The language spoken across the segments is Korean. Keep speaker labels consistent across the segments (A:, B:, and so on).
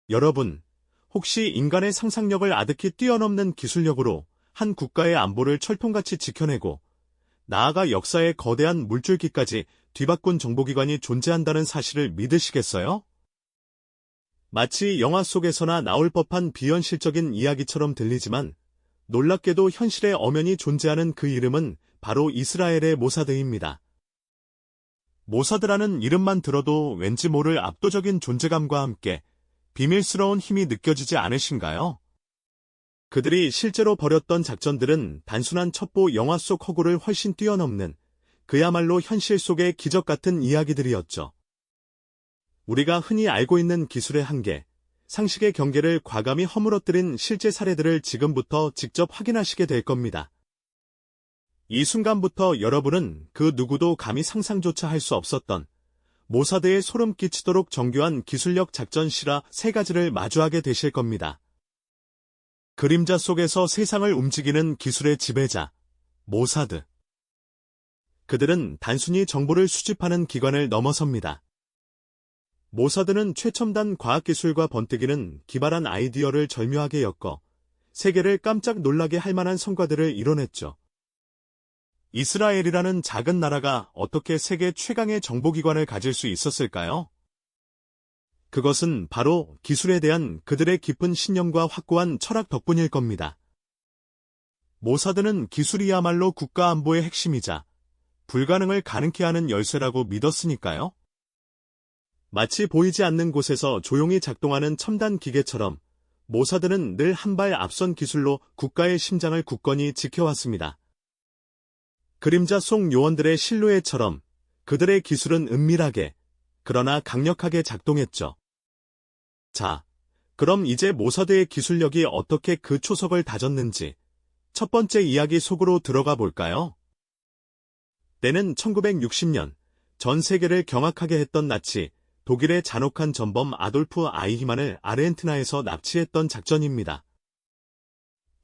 A: 여러분, 혹시 인간의 상상력을 아득히 뛰어넘는 기술력으로 한 국가의 안보를 철통같이 지켜내고 나아가 역사의 거대한 물줄기까지 뒤바꾼 정보기관이 존재한다는 사실을 믿으시겠어요? 마치 영화 속에서나 나올 법한 비현실적인 이야기처럼 들리지만 놀랍게도 현실에 엄연히 존재하는 그 이름은 바로 이스라엘의 모사드입니다. 모사드라는 이름만 들어도 왠지 모를 압도적인 존재감과 함께 비밀스러운 힘이 느껴지지 않으신가요? 그들이 실제로 벌였던 작전들은 단순한 첩보 영화 속 허구를 훨씬 뛰어넘는 그야말로 현실 속의 기적 같은 이야기들이었죠. 우리가 흔히 알고 있는 기술의 한계, 상식의 경계를 과감히 허물어뜨린 실제 사례들을 지금부터 직접 확인하시게 될 겁니다. 이 순간부터 여러분은 그 누구도 감히 상상조차 할 수 없었던 모사드의 소름 끼치도록 정교한 기술력 작전 실화 3가지를 마주하게 되실 겁니다. 그림자 속에서 세상을 움직이는 기술의 지배자, 모사드. 그들은 단순히 정보를 수집하는 기관을 넘어섭니다. 모사드는 최첨단 과학기술과 번뜩이는 기발한 아이디어를 절묘하게 엮어 세계를 깜짝 놀라게 할 만한 성과들을 이뤄냈죠. 이스라엘이라는 작은 나라가 어떻게 세계 최강의 정보기관을 가질 수 있었을까요? 그것은 바로 기술에 대한 그들의 깊은 신념과 확고한 철학 덕분일 겁니다. 모사드는 기술이야말로 국가 안보의 핵심이자 불가능을 가능케 하는 열쇠라고 믿었으니까요. 마치 보이지 않는 곳에서 조용히 작동하는 첨단 기계처럼 모사드는 늘 한 발 앞선 기술로 국가의 심장을 굳건히 지켜왔습니다. 그림자 속 요원들의 실루엣처럼 그들의 기술은 은밀하게, 그러나 강력하게 작동했죠. 자, 그럼 이제 모사드의 기술력이 어떻게 그 초석을 다졌는지 첫 번째 이야기 속으로 들어가 볼까요? 때는 1960년, 전 세계를 경악하게 했던 나치, 독일의 잔혹한 전범 아돌프 아이히만을 아르헨티나에서 납치했던 작전입니다.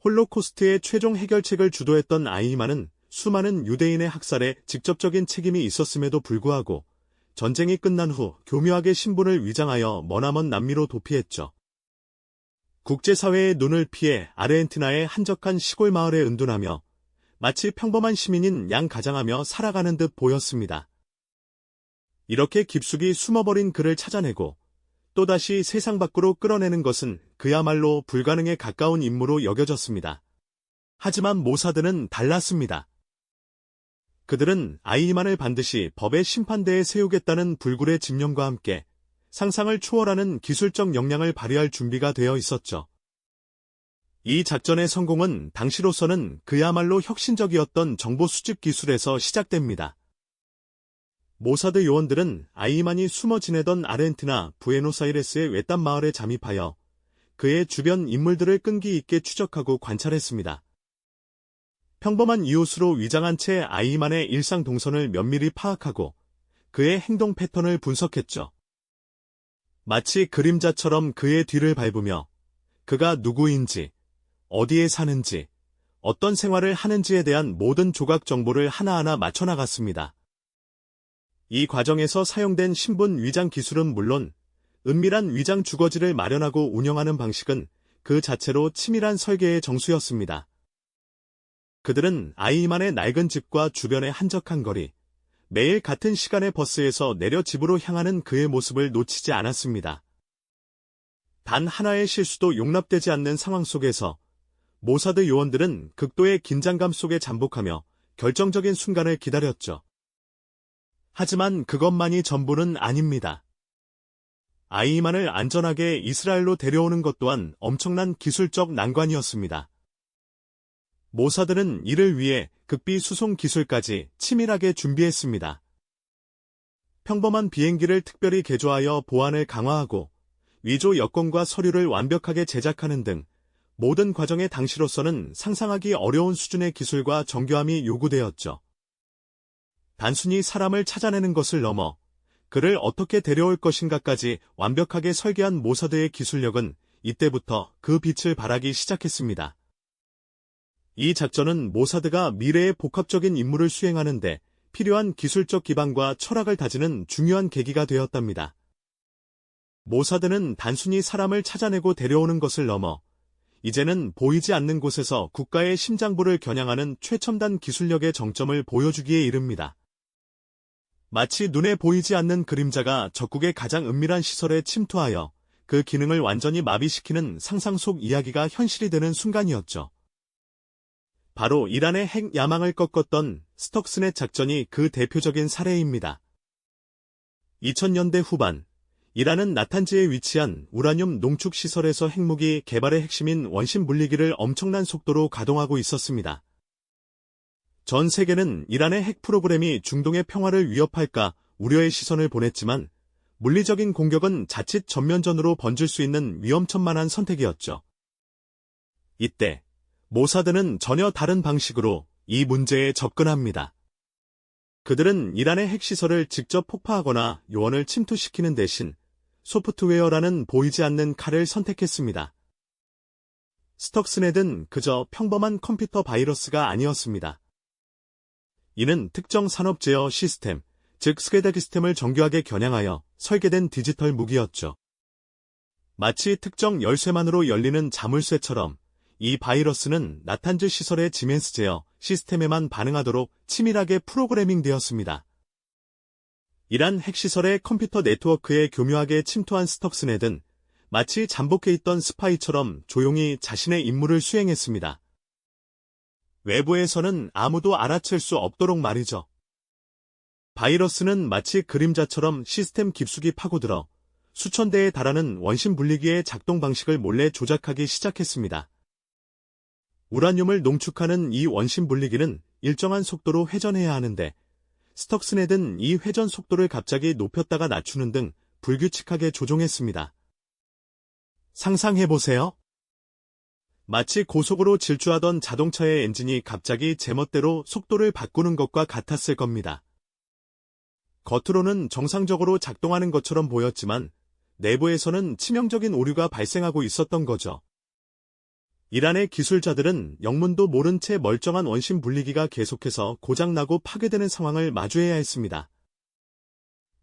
A: 홀로코스트의 최종 해결책을 주도했던 아이히만은 수많은 유대인의 학살에 직접적인 책임이 있었음에도 불구하고 전쟁이 끝난 후 교묘하게 신분을 위장하여 머나먼 남미로 도피했죠. 국제사회의 눈을 피해 아르헨티나의 한적한 시골 마을에 은둔하며 마치 평범한 시민인 양 가장하며 살아가는 듯 보였습니다. 이렇게 깊숙이 숨어버린 그를 찾아내고 또다시 세상 밖으로 끌어내는 것은 그야말로 불가능에 가까운 임무로 여겨졌습니다. 하지만 모사드는 달랐습니다. 그들은 아이히만을 반드시 법의 심판대에 세우겠다는 불굴의 집념과 함께 상상을 초월하는 기술적 역량을 발휘할 준비가 되어 있었죠. 이 작전의 성공은 당시로서는 그야말로 혁신적이었던 정보 수집 기술에서 시작됩니다. 모사드 요원들은 아이히만이 숨어 지내던 아르헨티나 부에노스아이레스의 외딴 마을에 잠입하여 그의 주변 인물들을 끈기 있게 추적하고 관찰했습니다. 평범한 이웃으로 위장한 채 아이히만의 일상 동선을 면밀히 파악하고 그의 행동 패턴을 분석했죠. 마치 그림자처럼 그의 뒤를 밟으며 그가 누구인지, 어디에 사는지, 어떤 생활을 하는지에 대한 모든 조각 정보를 하나하나 맞춰나갔습니다. 이 과정에서 사용된 신분 위장 기술은 물론 은밀한 위장 주거지를 마련하고 운영하는 방식은 그 자체로 치밀한 설계의 정수였습니다. 그들은 아이히만의 낡은 집과 주변의 한적한 거리, 매일 같은 시간의 버스에서 내려 집으로 향하는 그의 모습을 놓치지 않았습니다. 단 하나의 실수도 용납되지 않는 상황 속에서 모사드 요원들은 극도의 긴장감 속에 잠복하며 결정적인 순간을 기다렸죠. 하지만 그것만이 전부는 아닙니다. 아이히만을 안전하게 이스라엘로 데려오는 것 또한 엄청난 기술적 난관이었습니다. 모사드는 이를 위해 극비 수송 기술까지 치밀하게 준비했습니다. 평범한 비행기를 특별히 개조하여 보안을 강화하고 위조 여권과 서류를 완벽하게 제작하는 등 모든 과정에 당시로서는 상상하기 어려운 수준의 기술과 정교함이 요구되었죠. 단순히 사람을 찾아내는 것을 넘어 그를 어떻게 데려올 것인가까지 완벽하게 설계한 모사드의 기술력은 이때부터 그 빛을 발하기 시작했습니다. 이 작전은 모사드가 미래의 복합적인 임무를 수행하는 데 필요한 기술적 기반과 철학을 다지는 중요한 계기가 되었답니다. 모사드는 단순히 사람을 찾아내고 데려오는 것을 넘어 이제는 보이지 않는 곳에서 국가의 심장부를 겨냥하는 최첨단 기술력의 정점을 보여주기에 이릅니다. 마치 눈에 보이지 않는 그림자가 적국의 가장 은밀한 시설에 침투하여 그 기능을 완전히 마비시키는 상상 속 이야기가 현실이 되는 순간이었죠. 바로 이란의 핵 야망을 꺾었던 스톡스넷 작전이 그 대표적인 사례입니다. 2000년대 후반, 이란은 나탄즈에 위치한 우라늄 농축 시설에서 핵무기 개발의 핵심인 원심 분리기를 엄청난 속도로 가동하고 있었습니다. 전 세계는 이란의 핵 프로그램이 중동의 평화를 위협할까 우려의 시선을 보냈지만 물리적인 공격은 자칫 전면전으로 번질 수 있는 위험천만한 선택이었죠. 이때 모사드는 전혀 다른 방식으로 이 문제에 접근합니다. 그들은 이란의 핵시설을 직접 폭파하거나 요원을 침투시키는 대신 소프트웨어라는 보이지 않는 칼을 선택했습니다. 스톡스넷은 그저 평범한 컴퓨터 바이러스가 아니었습니다. 이는 특정 산업 제어 시스템, 즉 스케다 시스템을 정교하게 겨냥하여 설계된 디지털 무기였죠. 마치 특정 열쇠만으로 열리는 자물쇠처럼 이 바이러스는 나탄즈 시설의 지멘스 제어 시스템에만 반응하도록 치밀하게 프로그래밍되었습니다. 이란 핵시설의 컴퓨터 네트워크에 교묘하게 침투한 스톡스넷은 마치 잠복해 있던 스파이처럼 조용히 자신의 임무를 수행했습니다. 외부에서는 아무도 알아챌 수 없도록 말이죠. 바이러스는 마치 그림자처럼 시스템 깊숙이 파고들어 수천 대에 달하는 원심 분리기의 작동 방식을 몰래 조작하기 시작했습니다. 우라늄을 농축하는 이 원심 분리기는 일정한 속도로 회전해야 하는데 스톡스넷은 이 회전 속도를 갑자기 높였다가 낮추는 등 불규칙하게 조종했습니다. 상상해보세요. 마치 고속으로 질주하던 자동차의 엔진이 갑자기 제멋대로 속도를 바꾸는 것과 같았을 겁니다. 겉으로는 정상적으로 작동하는 것처럼 보였지만 내부에서는 치명적인 오류가 발생하고 있었던 거죠. 이란의 기술자들은 영문도 모른 채 멀쩡한 원심 분리기가 계속해서 고장나고 파괴되는 상황을 마주해야 했습니다.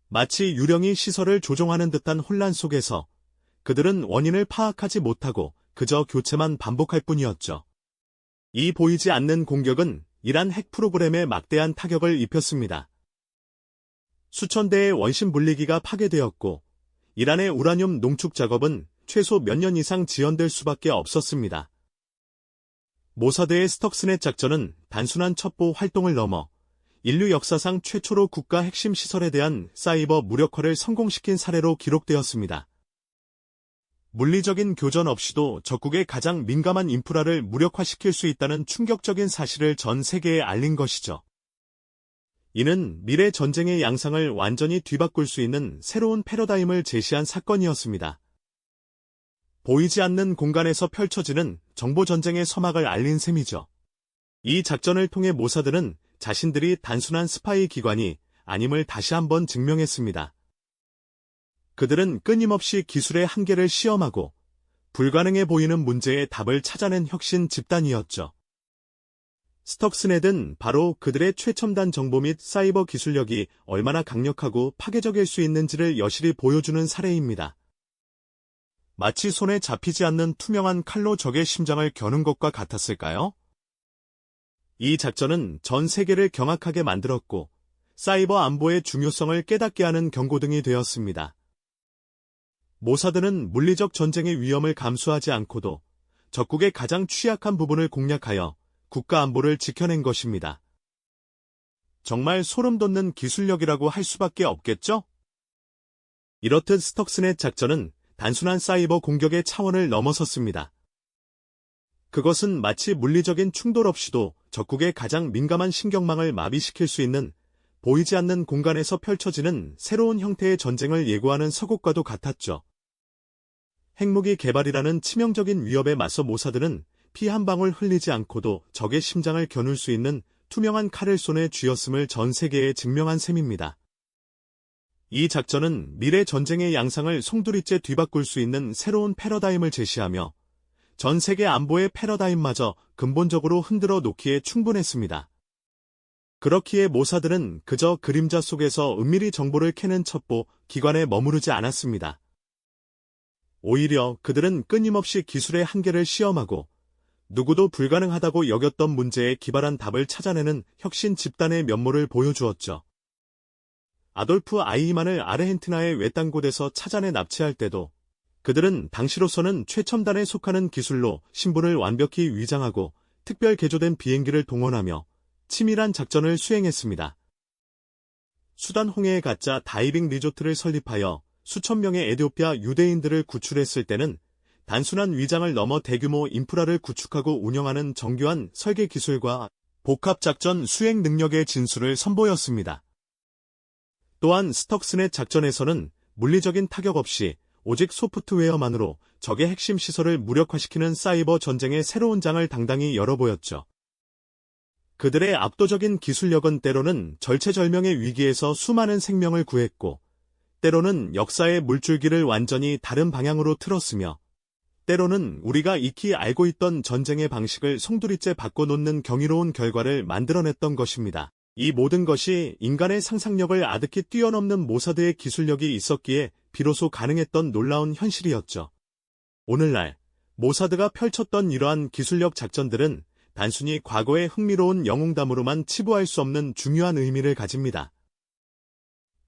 A: 마치 유령이 시설을 조종하는 듯한 혼란 속에서 그들은 원인을 파악하지 못하고 그저 교체만 반복할 뿐이었죠. 이 보이지 않는 공격은 이란 핵 프로그램에 막대한 타격을 입혔습니다. 수천 대의 원심 분리기가 파괴되었고 이란의 우라늄 농축 작업은 최소 몇 년 이상 지연될 수밖에 없었습니다. 모사드의 스톡스넷 작전은 단순한 첩보 활동을 넘어 인류 역사상 최초로 국가 핵심 시설에 대한 사이버 무력화를 성공시킨 사례로 기록되었습니다. 물리적인 교전 없이도 적국의 가장 민감한 인프라를 무력화시킬 수 있다는 충격적인 사실을 전 세계에 알린 것이죠. 이는 미래 전쟁의 양상을 완전히 뒤바꿀 수 있는 새로운 패러다임을 제시한 사건이었습니다. 보이지 않는 공간에서 펼쳐지는 정보전쟁의 서막을 알린 셈이죠. 이 작전을 통해 모사드는 자신들이 단순한 스파이 기관이 아님을 다시 한번 증명했습니다. 그들은 끊임없이 기술의 한계를 시험하고 불가능해 보이는 문제의 답을 찾아낸 혁신 집단이었죠. 스톡스넷은 바로 그들의 최첨단 정보 및 사이버 기술력이 얼마나 강력하고 파괴적일 수 있는지를 여실히 보여주는 사례입니다. 마치 손에 잡히지 않는 투명한 칼로 적의 심장을 겨눈 것과 같았을까요? 이 작전은 전 세계를 경악하게 만들었고 사이버 안보의 중요성을 깨닫게 하는 경고등이 되었습니다. 모사드는 물리적 전쟁의 위험을 감수하지 않고도 적국의 가장 취약한 부분을 공략하여 국가 안보를 지켜낸 것입니다. 정말 소름 돋는 기술력이라고 할 수밖에 없겠죠? 이렇듯 스톡스넷 작전은 단순한 사이버 공격의 차원을 넘어섰습니다. 그것은 마치 물리적인 충돌 없이도 적국의 가장 민감한 신경망을 마비시킬 수 있는 보이지 않는 공간에서 펼쳐지는 새로운 형태의 전쟁을 예고하는 서곡과도 같았죠. 핵무기 개발이라는 치명적인 위협에 맞서 모사드는 피 한 방울 흘리지 않고도 적의 심장을 겨눌 수 있는 투명한 칼을 손에 쥐었음을 전 세계에 증명한 셈입니다. 이 작전은 미래 전쟁의 양상을 송두리째 뒤바꿀 수 있는 새로운 패러다임을 제시하며 전 세계 안보의 패러다임마저 근본적으로 흔들어 놓기에 충분했습니다. 그렇기에 모사드는 그저 그림자 속에서 은밀히 정보를 캐는 첩보 기관에 머무르지 않았습니다. 오히려 그들은 끊임없이 기술의 한계를 시험하고 누구도 불가능하다고 여겼던 문제에 기발한 답을 찾아내는 혁신 집단의 면모를 보여주었죠. 아돌프 아이히만을 아르헨티나의 외딴 곳에서 찾아내 납치할 때도 그들은 당시로서는 최첨단에 속하는 기술로 신분을 완벽히 위장하고 특별 개조된 비행기를 동원하며 치밀한 작전을 수행했습니다. 수단 홍해에 가짜 다이빙 리조트를 설립하여 수천 명의 에티오피아 유대인들을 구출했을 때는 단순한 위장을 넘어 대규모 인프라를 구축하고 운영하는 정교한 설계 기술과 복합작전 수행 능력의 진수를 선보였습니다. 또한 스톡스넷 작전에서는 물리적인 타격 없이 오직 소프트웨어만으로 적의 핵심 시설을 무력화시키는 사이버 전쟁의 새로운 장을 당당히 열어보였죠. 그들의 압도적인 기술력은 때로는 절체절명의 위기에서 수많은 생명을 구했고, 때로는 역사의 물줄기를 완전히 다른 방향으로 틀었으며, 때로는 우리가 익히 알고 있던 전쟁의 방식을 송두리째 바꿔놓는 경이로운 결과를 만들어냈던 것입니다. 이 모든 것이 인간의 상상력을 아득히 뛰어넘는 모사드의 기술력이 있었기에 비로소 가능했던 놀라운 현실이었죠. 오늘날 모사드가 펼쳤던 이러한 기술력 작전들은 단순히 과거의 흥미로운 영웅담으로만 치부할 수 없는 중요한 의미를 가집니다.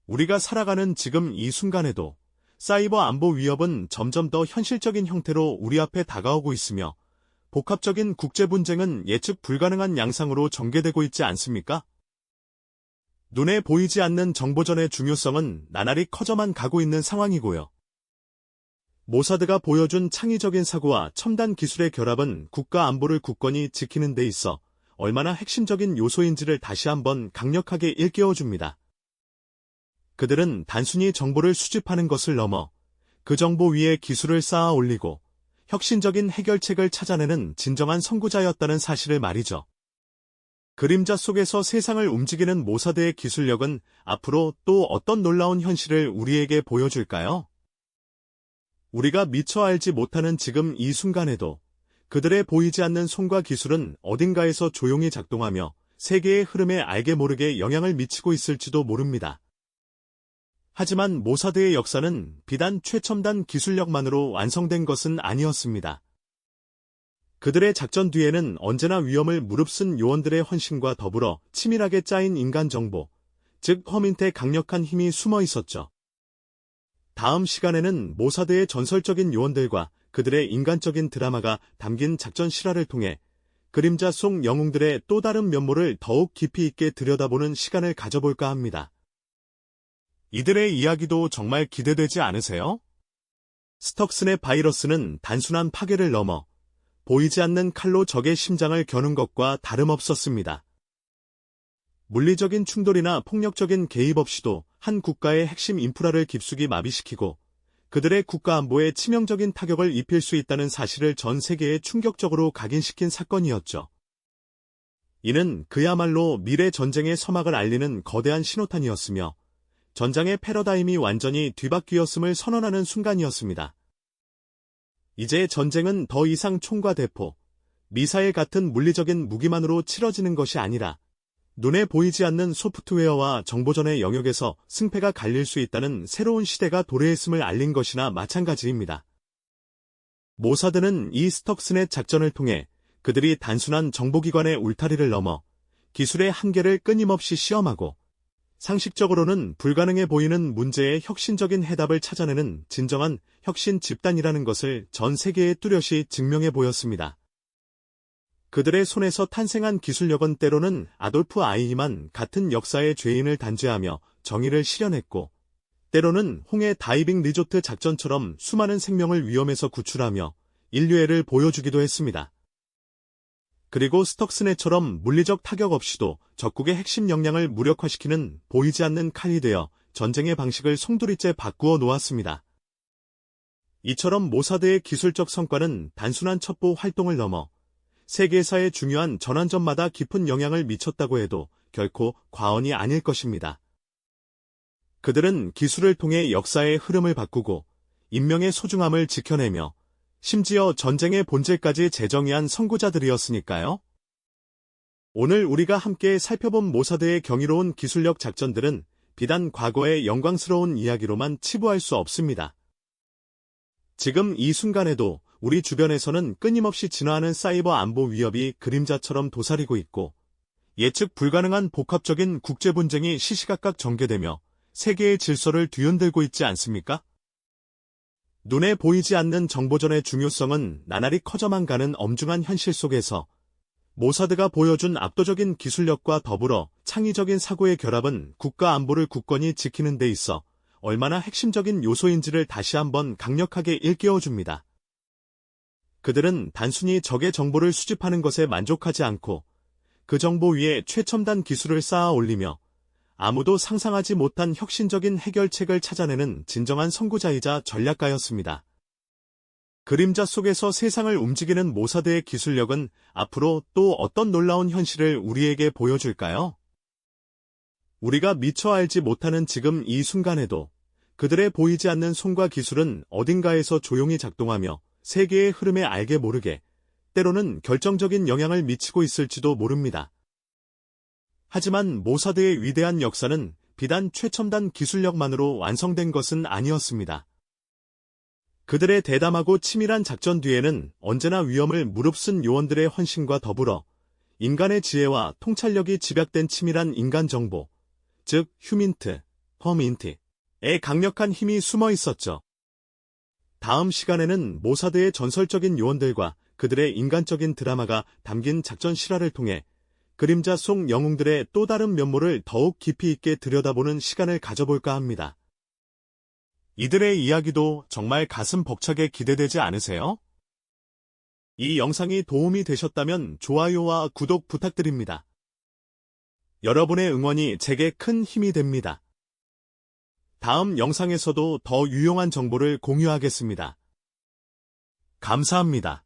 A: 우리가 살아가는 지금 이 순간에도 사이버 안보 위협은 점점 더 현실적인 형태로 우리 앞에 다가오고 있으며 복합적인 국제 분쟁은 예측 불가능한 양상으로 전개되고 있지 않습니까? 눈에 보이지 않는 정보전의 중요성은 나날이 커져만 가고 있는 상황이고요. 모사드가 보여준 창의적인 사고와 첨단 기술의 결합은 국가 안보를 굳건히 지키는 데 있어 얼마나 핵심적인 요소인지를 다시 한번 강력하게 일깨워줍니다. 그들은 단순히 정보를 수집하는 것을 넘어 그 정보 위에 기술을 쌓아 올리고 혁신적인 해결책을 찾아내는 진정한 선구자였다는 사실을 말이죠. 그림자 속에서 세상을 움직이는 모사드의 기술력은 앞으로 또 어떤 놀라운 현실을 우리에게 보여줄까요? 우리가 미처 알지 못하는 지금 이 순간에도 그들의 보이지 않는 손과 기술은 어딘가에서 조용히 작동하며 세계의 흐름에 알게 모르게 영향을 미치고 있을지도 모릅니다. 하지만 모사드의 역사는 비단 최첨단 기술력만으로 완성된 것은 아니었습니다. 그들의 작전 뒤에는 언제나 위험을 무릅쓴 요원들의 헌신과 더불어 치밀하게 짜인 인간 정보, 즉 허민트의 강력한 힘이 숨어 있었죠. 다음 시간에는 모사드의 전설적인 요원들과 그들의 인간적인 드라마가 담긴 작전 실화를 통해 그림자 속 영웅들의 또 다른 면모를 더욱 깊이 있게 들여다보는 시간을 가져볼까 합니다. 이들의 이야기도 정말 기대되지 않으세요? 스톡스넷 바이러스는 단순한 파괴를 넘어 보이지 않는 칼로 적의 심장을 겨눈 것과 다름없었습니다. 물리적인 충돌이나 폭력적인 개입 없이도 한 국가의 핵심 인프라를 깊숙이 마비시키고 그들의 국가 안보에 치명적인 타격을 입힐 수 있다는 사실을 전 세계에 충격적으로 각인시킨 사건이었죠. 이는 그야말로 미래 전쟁의 서막을 알리는 거대한 신호탄이었으며 전장의 패러다임이 완전히 뒤바뀌었음을 선언하는 순간이었습니다. 이제 전쟁은 더 이상 총과 대포, 미사일 같은 물리적인 무기만으로 치러지는 것이 아니라 눈에 보이지 않는 소프트웨어와 정보전의 영역에서 승패가 갈릴 수 있다는 새로운 시대가 도래했음을 알린 것이나 마찬가지입니다. 모사드는 이 스톡스넷 작전을 통해 그들이 단순한 정보기관의 울타리를 넘어 기술의 한계를 끊임없이 시험하고 상식적으로는 불가능해 보이는 문제에 혁신적인 해답을 찾아내는 진정한 혁신 집단이라는 것을 전 세계에 뚜렷이 증명해 보였습니다. 그들의 손에서 탄생한 기술력은 때로는 아돌프 아이히만 같은 역사의 죄인을 단죄하며 정의를 실현했고, 때로는 홍해 다이빙 리조트 작전처럼 수많은 생명을 위험에서 구출하며 인류애를 보여주기도 했습니다. 그리고 스톡스넷처럼 물리적 타격 없이도 적국의 핵심 역량을 무력화시키는 보이지 않는 칼이 되어 전쟁의 방식을 송두리째 바꾸어 놓았습니다. 이처럼 모사드의 기술적 성과는 단순한 첩보 활동을 넘어 세계사의 중요한 전환점마다 깊은 영향을 미쳤다고 해도 결코 과언이 아닐 것입니다. 그들은 기술을 통해 역사의 흐름을 바꾸고 인명의 소중함을 지켜내며 심지어 전쟁의 본질까지 재정의한 선구자들이었으니까요. 오늘 우리가 함께 살펴본 모사드의 경이로운 기술력 작전들은 비단 과거의 영광스러운 이야기로만 치부할 수 없습니다. 지금 이 순간에도 우리 주변에서는 끊임없이 진화하는 사이버 안보 위협이 그림자처럼 도사리고 있고 예측 불가능한 복합적인 국제 분쟁이 시시각각 전개되며 세계의 질서를 뒤흔들고 있지 않습니까? 눈에 보이지 않는 정보전의 중요성은 나날이 커져만 가는 엄중한 현실 속에서 모사드가 보여준 압도적인 기술력과 더불어 창의적인 사고의 결합은 국가 안보를 굳건히 지키는 데 있어 얼마나 핵심적인 요소인지를 다시 한번 강력하게 일깨워줍니다. 그들은 단순히 적의 정보를 수집하는 것에 만족하지 않고 그 정보 위에 최첨단 기술을 쌓아 올리며 아무도 상상하지 못한 혁신적인 해결책을 찾아내는 진정한 선구자이자 전략가였습니다. 그림자 속에서 세상을 움직이는 모사드의 기술력은 앞으로 또 어떤 놀라운 현실을 우리에게 보여줄까요? 우리가 미처 알지 못하는 지금 이 순간에도 그들의 보이지 않는 손과 기술은 어딘가에서 조용히 작동하며 세계의 흐름에 알게 모르게 때로는 결정적인 영향을 미치고 있을지도 모릅니다. 하지만 모사드의 위대한 역사는 비단 최첨단 기술력만으로 완성된 것은 아니었습니다. 그들의 대담하고 치밀한 작전 뒤에는 언제나 위험을 무릅쓴 요원들의 헌신과 더불어 인간의 지혜와 통찰력이 집약된 치밀한 인간 정보, 즉 휴민트, 퍼민트의 강력한 힘이 숨어 있었죠. 다음 시간에는 모사드의 전설적인 요원들과 그들의 인간적인 드라마가 담긴 작전 실화를 통해 그림자 속 영웅들의 또 다른 면모를 더욱 깊이 있게 들여다보는 시간을 가져볼까 합니다. 이들의 이야기도 정말 가슴 벅차게 기대되지 않으세요? 이 영상이 도움이 되셨다면 좋아요와 구독 부탁드립니다. 여러분의 응원이 제게 큰 힘이 됩니다. 다음 영상에서도 더 유용한 정보를 공유하겠습니다. 감사합니다.